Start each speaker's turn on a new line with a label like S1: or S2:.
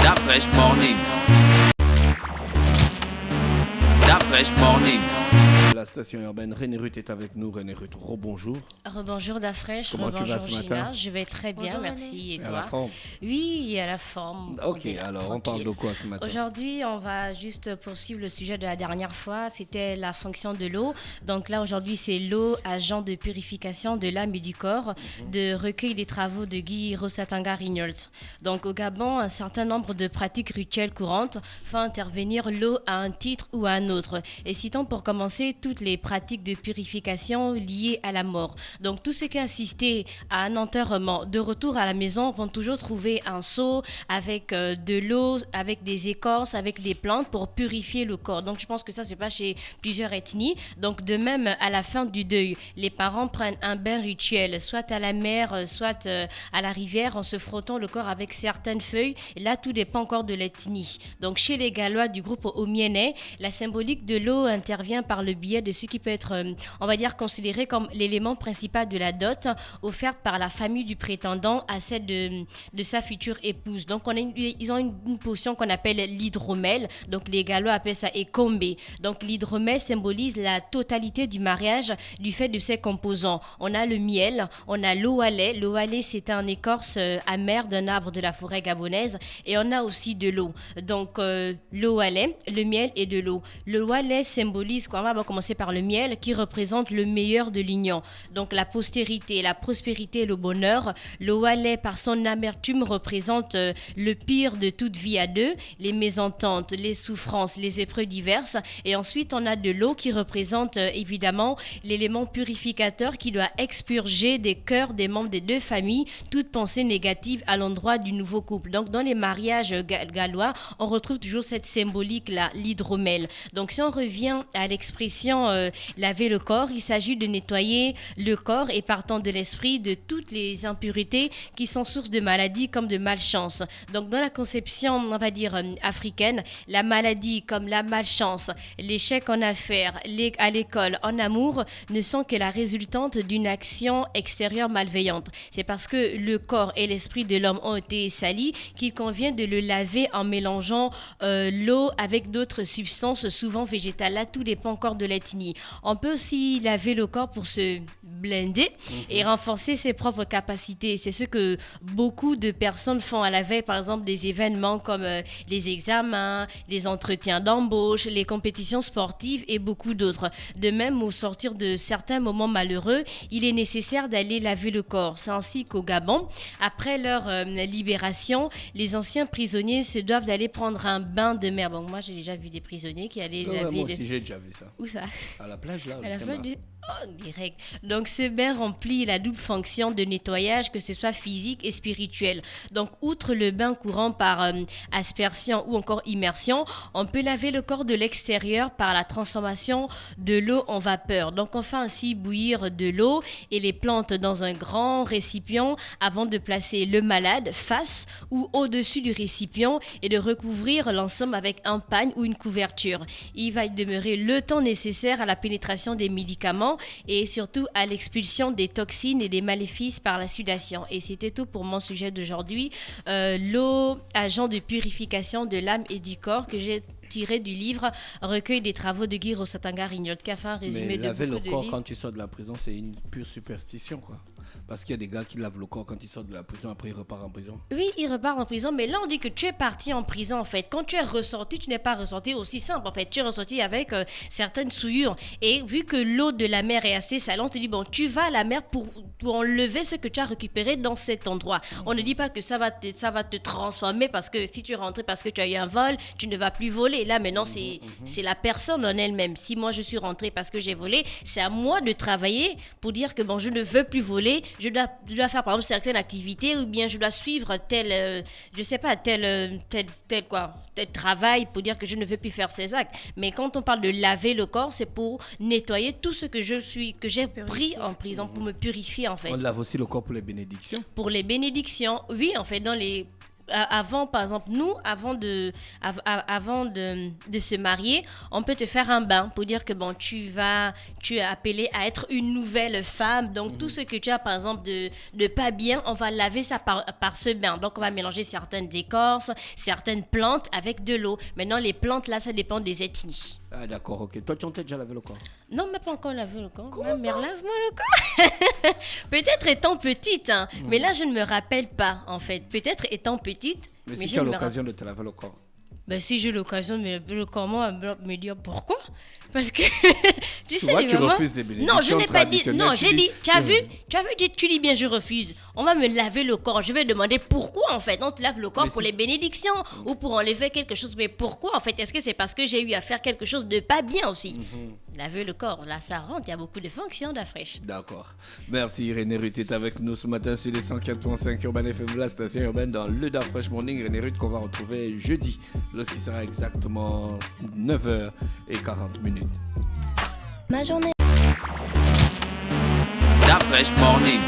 S1: That fresh morning. That fresh morning.
S2: La station urbaine, René Ruth est avec nous. René Ruth, rebonjour.
S3: Rebonjour Dafresh,
S2: Comment tu vas ce
S3: Gina.
S2: matin?
S3: Je vais très bien,
S4: Bonjour,
S3: merci. Et
S2: À
S3: toi?
S2: la forme.
S3: Oui, à la forme.
S2: Ok,
S3: On est là,
S2: alors on parle de
S3: tranquille.
S2: quoi ce matin?
S3: Aujourd'hui, on va juste poursuivre le sujet de la dernière fois. C'était la fonction de l'eau. Donc là, aujourd'hui, c'est l'eau, agent de purification de l'âme et du corps, de recueil des travaux de Guy Rosatanga Rignolt. Donc au Gabon, un certain nombre de pratiques rituelles courantes font intervenir l'eau à un titre ou à un autre. Et citons pour commencer toutes les pratiques de purification liées à la mort. Donc tous ceux qui assistaient à un enterrement, de retour à la maison, vont toujours trouver un seau avec de l'eau, avec des écorces, avec des plantes pour purifier le corps. Donc je pense que ça se passe chez plusieurs ethnies. Donc de même, à la fin du deuil, les parents prennent un bain rituel, soit à la mer, soit à la rivière, en se frottant le corps avec certaines feuilles. Et là, tout dépend encore de l'ethnie. Donc chez les Gallois du groupe Omienais, la symbolique de l'eau intervient par le biais de ce qui peut être, on va dire, considéré comme l'élément principal de la dot offerte par la famille du prétendant à celle de sa future épouse. Donc ils ont une potion qu'on appelle l'hydromel. Donc les Gallois appellent ça ekombe. Donc l'hydromel symbolise la totalité du mariage du fait de ses composants. On a le miel, on a l'eau à lait. L'eau à lait, c'est un écorce amère d'un arbre de la forêt gabonaise. Et on a aussi de l'eau. Donc l'eau à lait, le miel et de l'eau. L'eau à lait symbolise quoi? On va commencer par le miel qui représente le meilleur de l'union. Donc la postérité, la prospérité et le bonheur. L'eau à lait, par son amertume, représente le pire de toute vie à deux, les mésententes, les souffrances, les épreuves diverses. Et ensuite, on a de l'eau qui représente évidemment l'élément purificateur qui doit expurger des cœurs des membres des deux familles toute pensée négative à l'endroit du nouveau couple. Donc dans les mariages gallois, on retrouve toujours cette symbolique-là, l'hydromel. Donc si on revient à l'expression laver le corps, il s'agit de nettoyer le corps et partant de l'esprit de toutes les impuretés qui sont source de maladies comme de malchance. Donc dans la conception, on va dire africaine, la maladie comme la malchance, l'échec en affaires, à l'école, en amour, ne sont que la résultante d'une action extérieure malveillante. C'est parce que le corps et l'esprit de l'homme ont été salis qu'il convient de le laver en mélangeant l'eau avec d'autres substances souvent végétales. Là, tout dépend encore de l'ethnie. On peut aussi laver le corps pour se blinder et renforcer ses propres capacités. C'est ce que beaucoup de personnes font à la veille, par exemple, des événements comme les examens, les entretiens d'embauche, les compétitions sportives et beaucoup d'autres. De même, au sortir de certains moments malheureux, il est nécessaire d'aller laver le corps. C'est ainsi qu'au Gabon, après leur libération, les anciens prisonniers se doivent d'aller prendre un bain de mer. Bon, moi, j'ai déjà vu des prisonniers qui allaient laver...
S2: Moi aussi, j'ai déjà vu ça.
S3: Où ça?
S2: À la plage, là, au
S3: À la
S2: Semba.
S3: fin du... Oh, direct. Donc, ce bain remplit la double fonction de nettoyage, que ce soit physique et spirituel. Donc, outre le bain courant par aspersion ou encore immersion, on peut laver le corps de l'extérieur par la transformation de l'eau en vapeur. Donc, on fait ainsi bouillir de l'eau et les plantes dans un grand récipient avant de placer le malade face ou au-dessus du récipient et de recouvrir l'ensemble avec un pagne ou une couverture. Il va y demeurer le temps nécessaire à la pénétration des médicaments et surtout à l'expulsion des toxines et des maléfices par la sudation. Et c'était tout pour mon sujet d'aujourd'hui. L'eau, agent de purification de l'âme et du corps, que j'ai tiré du livre Recueil des travaux de Guy Rosatanga Rignolt, qui a fait un résumé
S2: Mais
S3: de
S2: laver
S3: beaucoup
S2: le
S3: de
S2: corps
S3: livres.
S2: quand tu sors de la prison, c'est une pure superstition, quoi. Parce qu'il y a des gars qui lavent le corps quand ils sortent de la prison, après ils repartent en prison.
S3: Oui, il repart en prison, mais là on dit que tu es parti en prison en fait. Quand tu es ressorti, tu n'es pas ressorti aussi simple en fait. Tu es ressorti avec certaines souillures. Et vu que l'eau de la mer est assez salante, on te dit bon, tu vas à la mer pour enlever ce que tu as récupéré dans cet endroit. On ne dit pas que ça va te transformer parce que si tu es rentré parce que tu as eu un vol, tu ne vas plus voler. Là maintenant c'est la personne en elle-même. Si moi je suis rentrée parce que j'ai volé, c'est à moi de travailler pour dire que bon, je ne veux plus voler. Je dois faire par exemple certaines activités ou bien je dois suivre tel travail pour dire que je ne veux plus faire ces actes. Mais quand on parle de laver le corps, c'est pour nettoyer tout ce que j'ai pris en prison, pour me purifier en fait.
S2: On lave aussi le corps pour les bénédictions.
S3: Pour les bénédictions, oui, en fait, dans les avant, par exemple, nous, avant de se marier, on peut te faire un bain pour dire que bon, tu es appelé à être une nouvelle femme. Donc, tout ce que tu as, par exemple, de pas bien, on va laver ça par ce bain. Donc, on va mélanger certaines écorces, certaines plantes avec de l'eau. Maintenant, les plantes, là, ça dépend des ethnies.
S2: Ah, d'accord, ok. Toi, tu t'es déjà lavé le corps?
S3: Non, mais pas encore lavé le corps. Ma mère, lave-moi le corps. Peut-être étant petite, hein, mais là, je ne me rappelle pas, en fait. Peut-être étant petite.
S2: Mais
S3: je
S2: si tu as
S3: ne me
S2: l'occasion de te laver le corps.
S3: Ben, si j'ai l'occasion de me laver le corps, moi, me dire pourquoi. Parce que, tu sais,
S2: vois,
S3: les
S2: tu
S3: mamans...
S2: refuses les bénédictions
S3: Non, je n'ai pas dit...
S2: traditionnelles,
S3: Non,
S2: tu
S3: j'ai
S2: dis-
S3: dit... Tu dis bien je refuse. On va me laver le corps. Je vais demander pourquoi, en fait. On te lave le corps
S2: Mais
S3: pour
S2: si-
S3: les bénédictions ou pour enlever quelque chose. Mais pourquoi, en fait? Est-ce que c'est parce que j'ai eu à faire quelque chose de pas bien aussi? Laver le corps, là, ça rentre. Il y a beaucoup de fonctions, la fraîche.
S2: D'accord. Merci Irénée Ruth est avec nous ce matin sur les 104.5 Urban FM, la station urbaine dans le Da Fresh Morning. Irénée Ruth qu'on va retrouver jeudi lorsqu'il sera exactement 9h40.
S4: Ma journée.
S1: Da Fresh Morning.